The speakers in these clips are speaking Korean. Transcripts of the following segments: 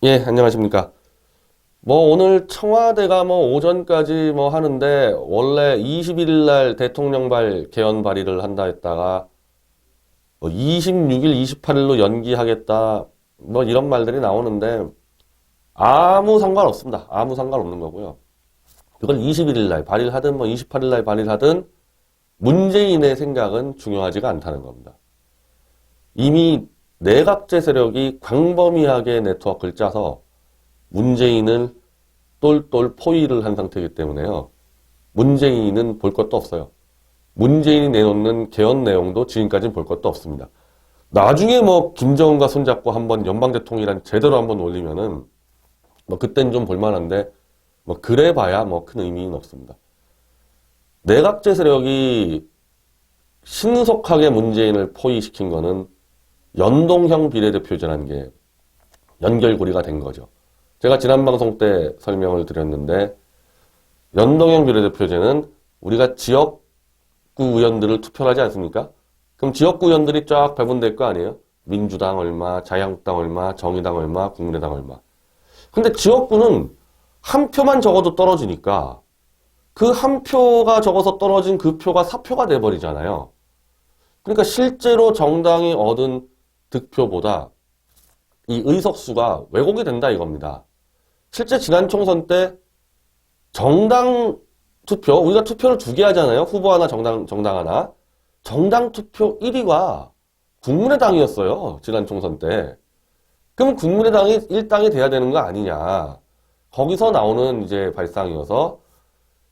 예, 안녕하십니까. 오늘 청와대가 오전까지 하는데, 원래 21일 날 대통령발 개헌 발의를 한다 했다가, 26일, 28일로 연기하겠다, 이런 말들이 나오는데, 아무 상관없습니다. 아무 상관없는 거고요. 그걸 21일 날 발의를 하든, 28일 날 발의를 하든, 문재인의 생각은 중요하지가 않다는 겁니다. 이미 내각제 세력이 광범위하게 네트워크를 짜서, 문재인을 똘똘 포위를 한 상태이기 때문에요. 문재인은 볼 것도 없어요. 문재인이 내놓는 개헌 내용도 지금까지는 볼 것도 없습니다. 나중에 김정은과 손잡고 한번 연방대통령이란 제대로 한번 올리면은 그땐 좀 볼만한데 그래봐야 큰 의미는 없습니다. 내각제 세력이 신속하게 문재인을 포위시킨 거는 연동형 비례대표제라는 게 연결고리가 된 거죠. 제가 지난 방송 때 설명을 드렸는데 연동형 비례대표제는 우리가 지역구 의원들을 투표를 하지 않습니까? 그럼 지역구 의원들이 쫙 배분될 거 아니에요? 민주당 얼마, 자유한국당 얼마, 정의당 얼마, 국민의당 얼마. 근데 지역구는 한 표만 적어도 떨어지니까 그 한 표가 적어서 떨어진 그 표가 사표가 돼버리잖아요. 그러니까 실제로 정당이 얻은 득표보다 이 의석수가 왜곡이 된다 이겁니다. 실제 지난 총선 때 정당 투표, 우리가 투표를 두 개 하잖아요. 후보 하나, 정당 하나. 정당 투표 1위가 국민의당이었어요. 지난 총선 때. 그럼 국민의당이 1당이 돼야 되는 거 아니냐. 거기서 나오는 이제 발상이어서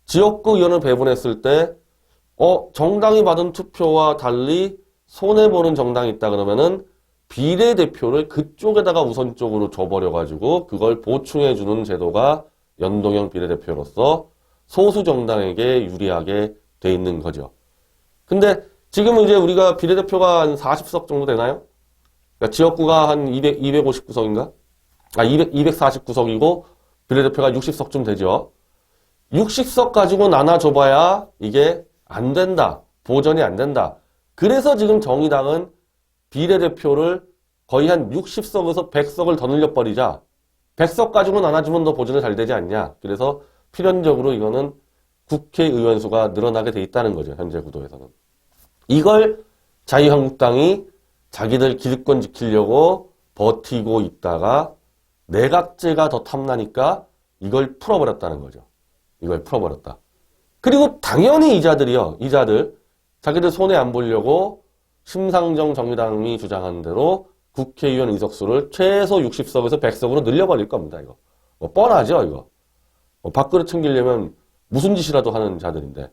지역구 의원을 배분했을 때, 정당이 받은 투표와 달리 손해보는 정당이 있다 그러면은 비례대표를 그쪽에다가 우선적으로 줘버려가지고 그걸 보충해주는 제도가 연동형 비례대표로서 소수 정당에게 유리하게 돼 있는 거죠. 근데 지금은 이제 우리가 비례대표가 한 40석 정도 되나요? 그러니까 지역구가 한 250구석인가? 249석이고 비례대표가 60석쯤 되죠. 60석 가지고 나눠줘봐야 이게 안 된다. 보전이 안 된다. 그래서 지금 정의당은 비례대표를 거의 한 60석에서 100석을 더 늘려버리자. 100석 가지고 나눠주면 더 보존이 잘 되지 않냐. 그래서 필연적으로 이거는 국회의원 수가 늘어나게 돼 있다는 거죠. 현재 구도에서는. 이걸 자유한국당이 자기들 기득권 지키려고 버티고 있다가 내각제가 더 탐나니까 이걸 풀어버렸다는 거죠. 이걸 풀어버렸다. 그리고 당연히 이자들 자기들 손해 안 보려고 심상정 정의당이 주장하는 대로 국회의원 의석수를 최소 60석에서 100석으로 늘려버릴 겁니다. 이거 뻔하죠. 이거 밥그릇 챙기려면 무슨 짓이라도 하는 자들인데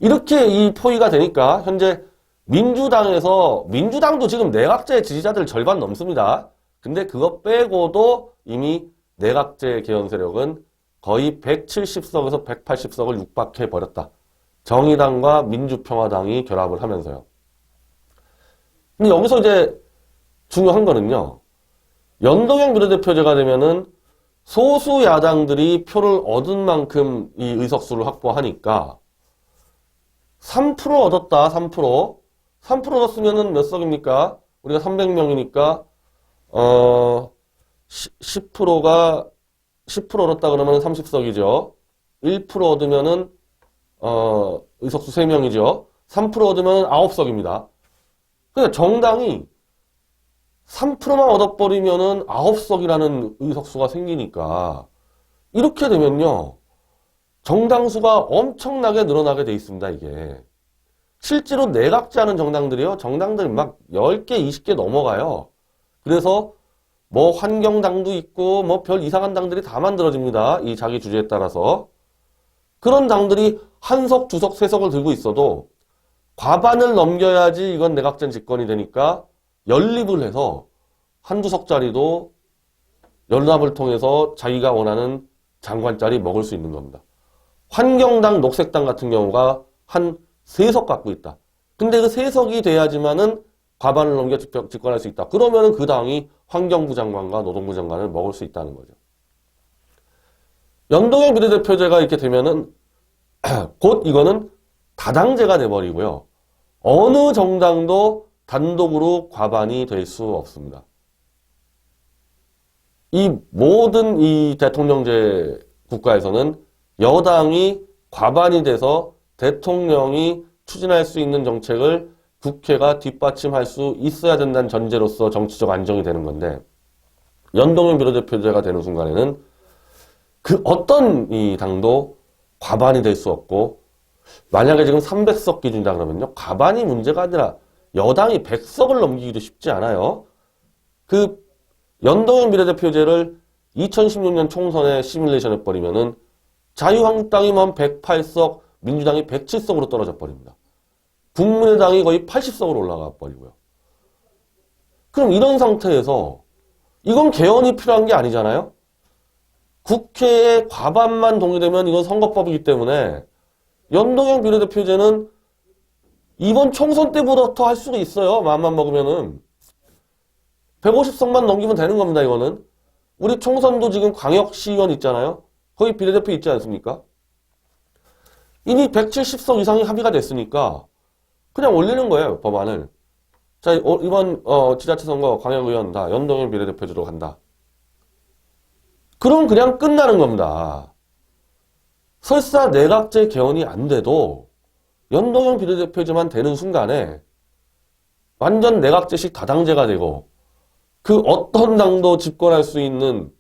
이렇게 이 포위가 되니까 현재 민주당도 지금 내각제 지지자들 절반 넘습니다. 근데 그거 빼고도 이미 내각제 개헌 세력은 거의 170석에서 180석을 육박해버렸다. 정의당과 민주평화당이 결합을 하면서요. 근데 여기서 이제 중요한 거는요. 연동형 비례대표제가 되면은 소수 야당들이 표를 얻은 만큼 이 의석수를 확보하니까 3% 얻었다. 3%. 3% 얻었으면은 몇 석입니까? 우리가 300명이니까 10%가 10% 얻었다 그러면 30석이죠. 1% 얻으면은 의석수 3명이죠. 3% 얻으면 9석입니다. 그러니까 정당이 3%만 얻어버리면은 9석이라는 의석수가 생기니까 이렇게 되면요. 정당수가 엄청나게 늘어나게 돼 있습니다, 이게. 실제로 내각제하는 정당들이 막 10개, 20개 넘어가요. 그래서 환경당도 있고 별 이상한 당들이 다 만들어집니다. 이 자기 주제에 따라서. 그런 당들이 한 석, 두 석, 세 석을 들고 있어도 과반을 넘겨야지 이건 내각제 집권이 되니까 연립을 해서 한두 석짜리도 연합을 통해서 자기가 원하는 장관 자리 먹을 수 있는 겁니다. 환경당, 녹색당 같은 경우가 한 3석 갖고 있다. 근데 그 3석이 돼야지만은 과반을 넘겨 집권할 수 있다. 그러면은 그 당이 환경부 장관과 노동부 장관을 먹을 수 있다는 거죠. 연동형 비례대표제가 이렇게 되면은 곧 이거는 다당제가 돼버리고요. 어느 정당도 단독으로 과반이 될 수 없습니다. 이 모든 이 대통령제 국가에서는 여당이 과반이 돼서 대통령이 추진할 수 있는 정책을 국회가 뒷받침할 수 있어야 된다는 전제로서 정치적 안정이 되는 건데, 연동형 비례대표제가 되는 순간에는 그 어떤 이 당도 과반이 될 수 없고, 만약에 지금 300석 기준이다 그러면요, 과반이 문제가 아니라 여당이 100석을 넘기기도 쉽지 않아요. 그 연동형 비례대표제를 2016년 총선에 시뮬레이션 해버리면은 자유한국당이 108석, 민주당이 107석으로 떨어져 버립니다. 국민의당이 거의 80석으로 올라가 버리고요. 그럼 이런 상태에서 이건 개헌이 필요한 게 아니잖아요? 국회의 과반만 동의되면 이건 선거법이기 때문에 연동형 비례대표제는 이번 총선 때부터 할 수가 있어요. 마음만 먹으면은. 150석만 넘기면 되는 겁니다, 이거는. 우리 총선도 지금 광역시의원 있잖아요. 거기 비례대표 있지 않습니까? 이미 170석 이상이 합의가 됐으니까 그냥 올리는 거예요, 법안을. 자, 이번 지자체 선거 광역의원 다 연동형 비례대표제로 간다. 그럼 그냥 끝나는 겁니다. 설사 내각제 개헌이 안 돼도 연동형 비례대표제만 되는 순간에 완전 내각제식 다당제가 되고 그 어떤 당도 집권할 수 있는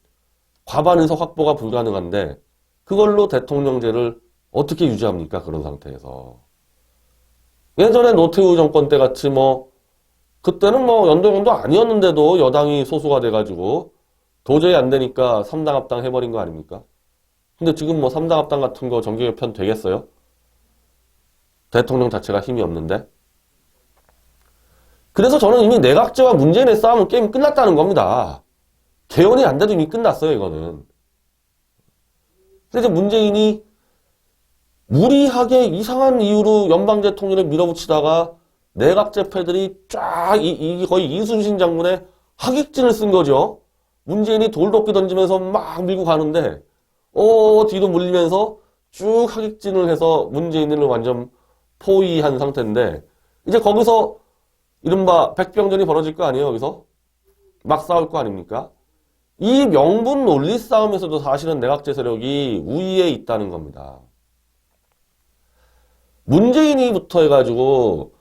과반 의석 확보가 불가능한데 그걸로 대통령제를 어떻게 유지합니까? 그런 상태에서. 예전에 노태우 정권 때 같이 그때는 연동형도 아니었는데도 여당이 소수가 돼가지고 도저히 안 되니까 3당 합당 해버린 거 아닙니까? 근데 지금 3당 합당 같은 거 정계 개편 되겠어요? 대통령 자체가 힘이 없는데. 그래서 저는 이미 내각제와 문재인의 싸움은 게임 끝났다는 겁니다. 개헌이 안 돼도 이미 끝났어요, 이거는. 근데 이제 문재인이 무리하게 이상한 이유로 연방제 통일을 밀어붙이다가 내각제 패들이 쫙 거의 이순신 장군의 하객진을 쓴 거죠. 문재인이 돌도끼 던지면서 막 밀고 가는데 뒤로 물리면서 쭉 하객진을 해서 문재인을 완전 포위한 상태인데 이제 거기서 이른바 백병전이 벌어질 거 아니에요, 여기서? 막 싸울 거 아닙니까? 이 명분 논리 싸움에서도 사실은 내각제 세력이 우위에 있다는 겁니다. 문재인이부터 해가지고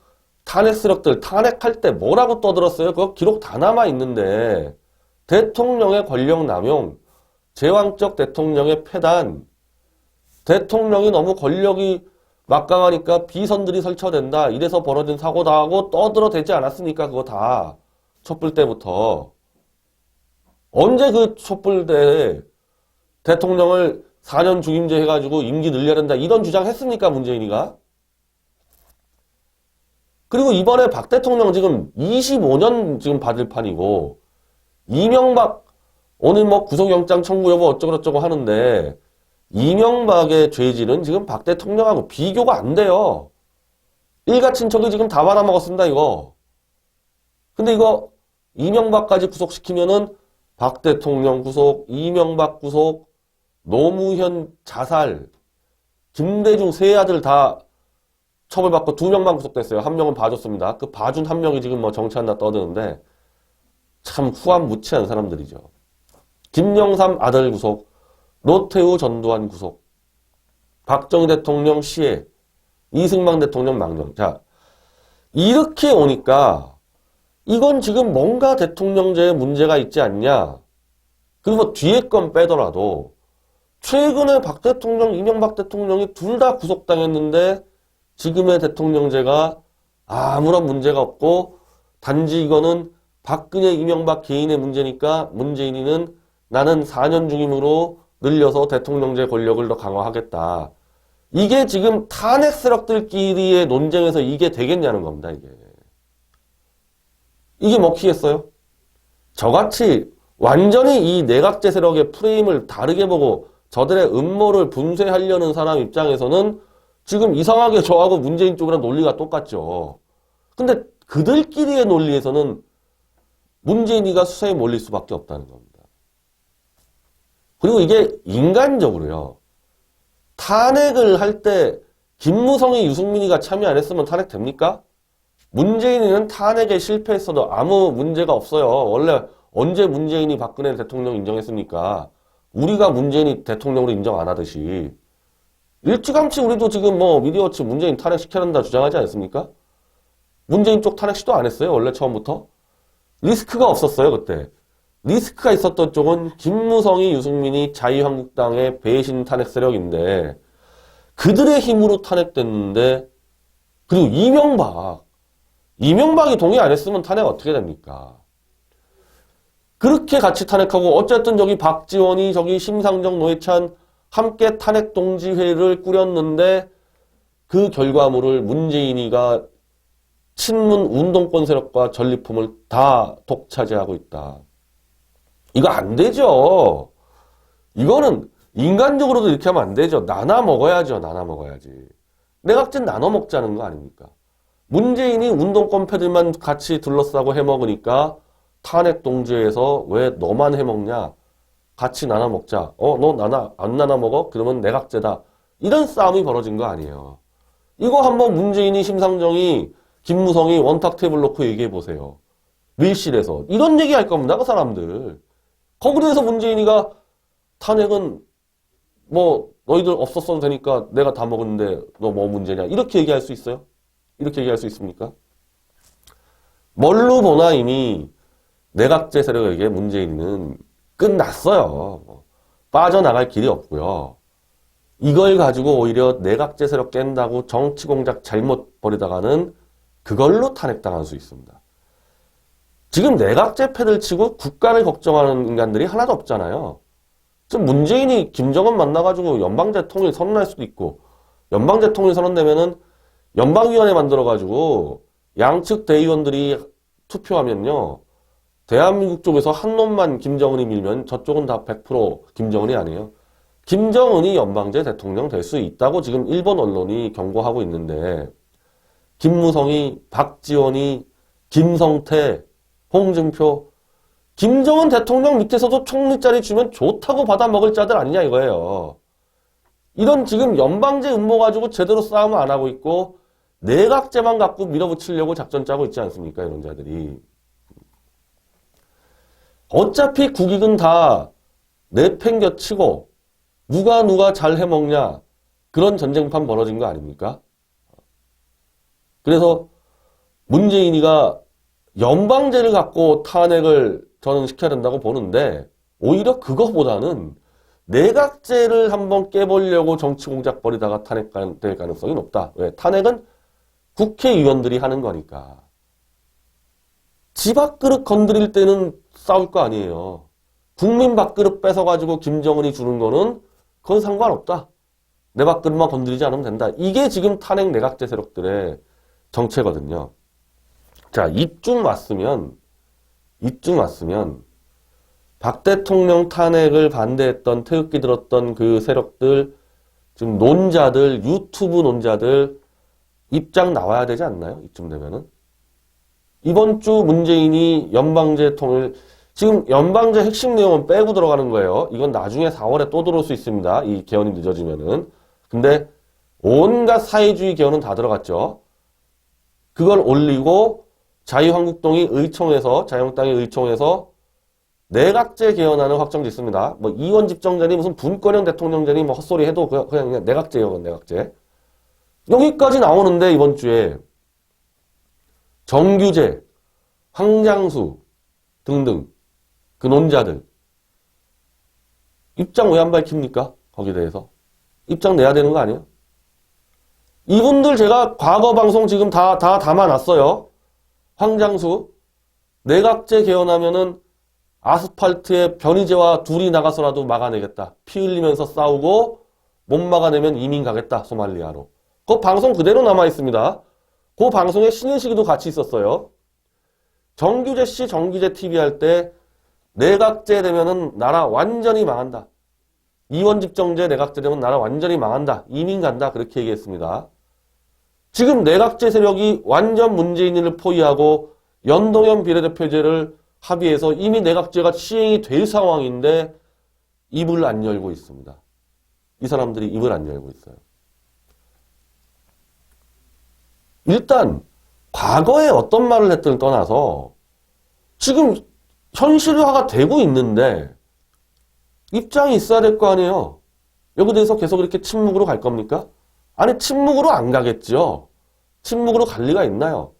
탄핵 세력들 탄핵할 때 뭐라고 떠들었어요? 그거 기록 다 남아있는데 대통령의 권력 남용, 제왕적 대통령의 폐단, 대통령이 너무 권력이 막강하니까 비선들이 설쳐된다. 이래서 벌어진 사고다 하고 떠들어대지 않았습니까? 그거 다. 촛불 때부터. 언제 그 촛불 때 대통령을 4년 중임제 해가지고 임기 늘려야 된다. 이런 주장 했습니까? 문재인이가? 그리고 이번에 박 대통령 지금 25년 지금 받을 판이고 이명박 오늘 구속영장 청구 여부 어쩌고저쩌고 하는데 이명박의 죄질은 지금 박 대통령하고 비교가 안 돼요. 일가 친척이 지금 다 말아먹었습니다, 이거. 근데 이거 이명박까지 구속시키면은 박 대통령 구속, 이명박 구속, 노무현 자살, 김대중 세 아들 다 처벌받고 2명만 구속됐어요. 1명은 봐줬습니다. 그 봐준 1명이 지금 정치한다 떠드는데 참 후한무치한 사람들이죠. 김영삼 아들 구속, 노태우 전두환 구속, 박정희 대통령 시해, 이승만 대통령 망령. 자, 이렇게 오니까 이건 지금 뭔가 대통령제에 문제가 있지 않냐. 그리고 뒤에 건 빼더라도 최근에 박 대통령, 이명박 대통령이 둘 다 구속당했는데 지금의 대통령제가 아무런 문제가 없고 단지 이거는 박근혜, 이명박 개인의 문제니까 문재인이는 나는 4년 중임으로 늘려서 대통령제 권력을 더 강화하겠다. 이게 지금 탄핵 세력들끼리의 논쟁에서 이게 되겠냐는 겁니다, 이게. 이게 먹히겠어요? 저같이 완전히 이 내각제 세력의 프레임을 다르게 보고 저들의 음모를 분쇄하려는 사람 입장에서는 지금 이상하게 저하고 문재인 쪽이랑 논리가 똑같죠. 근데 그들끼리의 논리에서는 문재인이가 수세에 몰릴 수밖에 없다는 겁니다. 그리고 이게 인간적으로요. 탄핵을 할 때 김무성이 유승민이가 참여 안 했으면 탄핵됩니까? 문재인은 탄핵에 실패했어도 아무 문제가 없어요. 원래 언제 문재인이 박근혜 대통령 인정했습니까? 우리가 문재인이 대통령으로 인정 안 하듯이 일찌감치 우리도 지금 뭐 미디어치 문재인 탄핵시켜야 한다 주장하지 않습니까? 문재인 쪽 탄핵 시도 안 했어요. 원래 처음부터. 리스크가 없었어요. 그때. 리스크가 있었던 쪽은 김무성이, 유승민이 자유한국당의 배신 탄핵 세력인데 그들의 힘으로 탄핵됐는데, 그리고 이명박이 동의 안 했으면 탄핵 어떻게 됩니까? 그렇게 같이 탄핵하고 어쨌든 저기 박지원이 저기 심상정 노회찬 함께 탄핵 동지회를 꾸렸는데 그 결과물을 문재인이가 친문 운동권 세력과 전리품을 다 독차지하고 있다. 이거 안 되죠. 이거는 인간적으로도 이렇게 하면 안 되죠. 나눠 먹어야죠. 나눠 먹어야지. 내각제는 나눠 먹자는 거 아닙니까? 문재인이 운동권 패들만 같이 둘러싸고 해먹으니까 탄핵 동지에서 왜 너만 해먹냐? 같이 나눠 먹자. 너 안 나눠 먹어? 그러면 내각제다. 이런 싸움이 벌어진 거 아니에요. 이거 한번 문재인이, 심상정이, 김무성이 원탁 테이블 놓고 얘기해 보세요. 밀실에서. 이런 얘기 할 겁니다. 그 사람들. 거기에서 문재인이가 탄핵은 뭐 너희들 없었어도 되니까 내가 다 먹었는데 너 뭐 문제냐? 이렇게 얘기할 수 있어요? 이렇게 얘기할 수 있습니까? 뭘로 보나 이미 내각제 세력에게 문재인은 끝났어요. 빠져나갈 길이 없고요. 이걸 가지고 오히려 내각제 세력 깬다고 정치 공작 잘못 벌이다가는 그걸로 탄핵당할 수 있습니다. 지금 내각제 패를 치고 국가를 걱정하는 인간들이 하나도 없잖아요. 지금 문재인이 김정은 만나가지고 연방제 통일 선언할 수도 있고, 연방제 통일 선언되면은 연방위원회 만들어가지고 양측 대의원들이 투표하면요, 대한민국 쪽에서 한 놈만 김정은이 밀면 저쪽은 다 100% 김정은이 아니에요. 김정은이 연방제 대통령 될 수 있다고 지금 일본 언론이 경고하고 있는데, 김무성이, 박지원이, 김성태, 홍준표, 김정은 대통령 밑에서도 총리 자리 주면 좋다고 받아먹을 자들 아니냐 이거예요. 이런 지금 연방제 음모 가지고 제대로 싸움을 안 하고 있고 내각제만 갖고 밀어붙이려고 작전 짜고 있지 않습니까? 이런 자들이. 어차피 국익은 다 내팽겨치고 누가 잘 해먹냐 그런 전쟁판 벌어진 거 아닙니까? 그래서 문재인이가 연방제를 갖고 탄핵을 저는 시켜야 된다고 보는데 오히려 그거보다는 내각제를 한번 깨보려고 정치 공작 벌이다가 탄핵될 가능성이 높다. 왜? 탄핵은 국회의원들이 하는 거니까. 지 밥그릇 건드릴 때는 싸울 거 아니에요. 국민 밥그릇 뺏어가지고 김정은이 주는 거는 그건 상관없다. 내 밥그릇만 건드리지 않으면 된다. 이게 지금 탄핵 내각제 세력들의 정체거든요. 자, 이쯤 왔으면 박 대통령 탄핵을 반대했던 태극기 들었던 그 세력들, 지금 논자들, 유튜브 논자들 입장 나와야 되지 않나요? 이쯤 되면은. 이번 주 문재인이 연방제 통일, 지금 연방제 핵심 내용은 빼고 들어가는 거예요. 이건 나중에 4월에 또 들어올 수 있습니다. 이 개헌이 늦어지면은. 근데 온갖 사회주의 개헌은 다 들어갔죠. 그걸 올리고 자유한국당이 의총에서 내각제 개헌안을 확정짓습니다. 뭐 이원 집정전이 무슨 분권형 대통령전이 뭐 헛소리 해도 그냥 내각제예요. 내각제. 여기까지 나오는데 이번 주에 정규재, 황장수 등등 그 논자들 입장 왜 안 밝힙니까? 거기에 대해서. 입장 내야 되는 거 아니에요? 이분들 제가 과거 방송 지금 다 담아놨어요. 황장수, 내각제 개헌하면은 아스팔트에 변희재와 둘이 나가서라도 막아내겠다. 피 흘리면서 싸우고 못 막아내면 이민 가겠다. 소말리아로. 그 방송 그대로 남아있습니다. 그 방송에 신인식이도 같이 있었어요. 정규재 씨 정규재 TV 할 때 내각제 되면은 나라 완전히 망한다. 이원집정제 내각제 되면 나라 완전히 망한다. 이민 간다. 그렇게 얘기했습니다. 지금 내각제 세력이 완전 문재인을 포위하고 연동형 비례대표제를 합의해서 이미 내각제가 시행이 될 상황인데 입을 안 열고 있습니다. 이 사람들이 입을 안 열고 있어요. 일단 과거에 어떤 말을 했든 떠나서 지금 현실화가 되고 있는데 입장이 있어야 될 거 아니에요. 여기 대해서 계속 이렇게 침묵으로 갈 겁니까? 아니, 침묵으로 안 가겠죠. 침묵으로 갈 리가 있나요?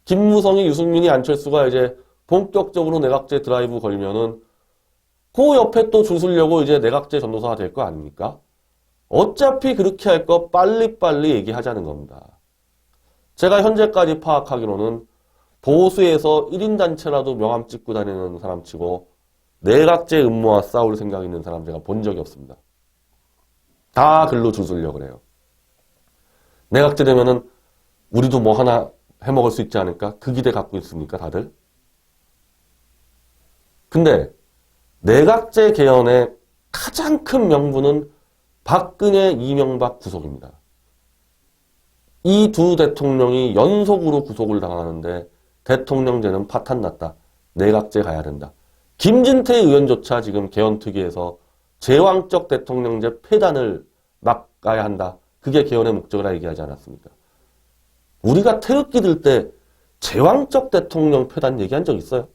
김무성이, 유승민이, 안철수가 이제 본격적으로 내각제 드라이브 걸면은 그 옆에 또 줄 서려고 이제 내각제 전도사가 될 거 아닙니까? 어차피 그렇게 할 거 빨리빨리 얘기하자는 겁니다. 제가 현재까지 파악하기로는 보수에서 1인 단체라도 명함 찍고 다니는 사람 치고 내각제 음모와 싸울 생각 있는 사람 제가 본 적이 없습니다. 다 글로 줄 서려고 그래요. 내각제 되면은 우리도 뭐 하나 해먹을 수 있지 않을까? 그 기대 갖고 있습니까, 다들? 근데 내각제 개헌의 가장 큰 명분은 박근혜, 이명박 구속입니다. 이 두 대통령이 연속으로 구속을 당하는데 대통령제는 파탄났다. 내각제 가야 된다. 김진태 의원조차 지금 개헌특위에서 제왕적 대통령제 폐단을 막아야 한다. 그게 개헌의 목적이라 얘기하지 않았습니까? 우리가 태극기 들 때 제왕적 대통령 폐단 얘기한 적 있어요?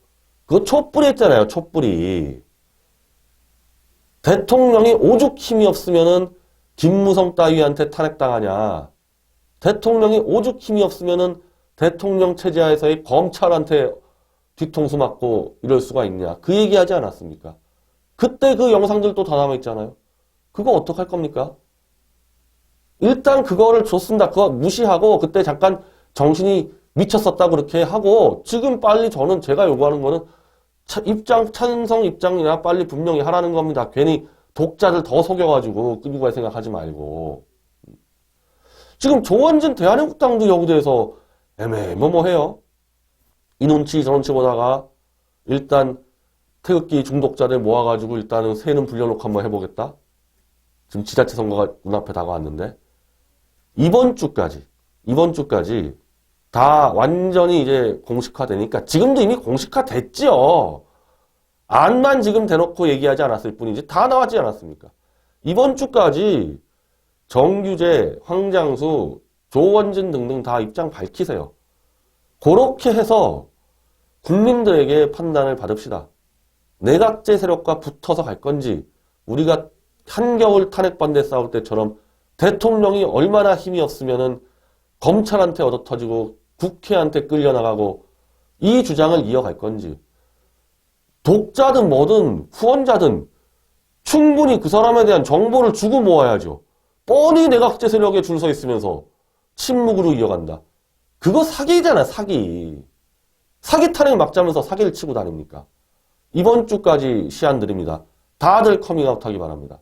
그거 촛불이 했잖아요. 촛불이. 대통령이 오죽 힘이 없으면은 김무성 따위한테 탄핵당하냐. 대통령이 오죽 힘이 없으면은 대통령 체제하에서의 검찰한테 뒤통수 맞고 이럴 수가 있냐. 그 얘기하지 않았습니까? 그때 그 영상들도 다 남아있잖아요. 그거 어떡할 겁니까? 일단 그거를 줬습니다. 그거 무시하고 그때 잠깐 정신이 미쳤었다 그렇게 하고 지금 빨리 저는 제가 요구하는 거는 찬성 입장이나 빨리 분명히 하라는 겁니다. 괜히 독자들 더 속여가지고 끌고 갈 생각하지 말고. 지금 조원진 대한민국당도 여기 대해서 애매모호해요. 이 눈치 저 눈치 보다가 일단 태극기 중독자들 모아가지고 일단은 새는 불려놓고 한번 해보겠다. 지금 지자체 선거가 눈앞에 다가왔는데 이번 주까지 다 완전히 이제 공식화되니까 지금도 이미 공식화됐죠. 안만 지금 대놓고 얘기하지 않았을 뿐이지 다 나왔지 않았습니까? 이번 주까지 정규재, 황장수, 조원진 등등 다 입장 밝히세요. 그렇게 해서 국민들에게 판단을 받읍시다. 내각제 세력과 붙어서 갈 건지 우리가 한겨울 탄핵반대 싸울 때처럼 대통령이 얼마나 힘이 없으면은 검찰한테 얻어터지고 국회한테 끌려나가고 이 주장을 이어갈 건지 독자든 뭐든 후원자든 충분히 그 사람에 대한 정보를 주고 모아야죠. 뻔히 내각제 세력에 줄 서 있으면서 침묵으로 이어간다. 그거 사기잖아, 사기. 사기 탄핵 막자면서 사기를 치고 다닙니까? 이번 주까지 시한 드립니다. 다들 커밍아웃 하기 바랍니다.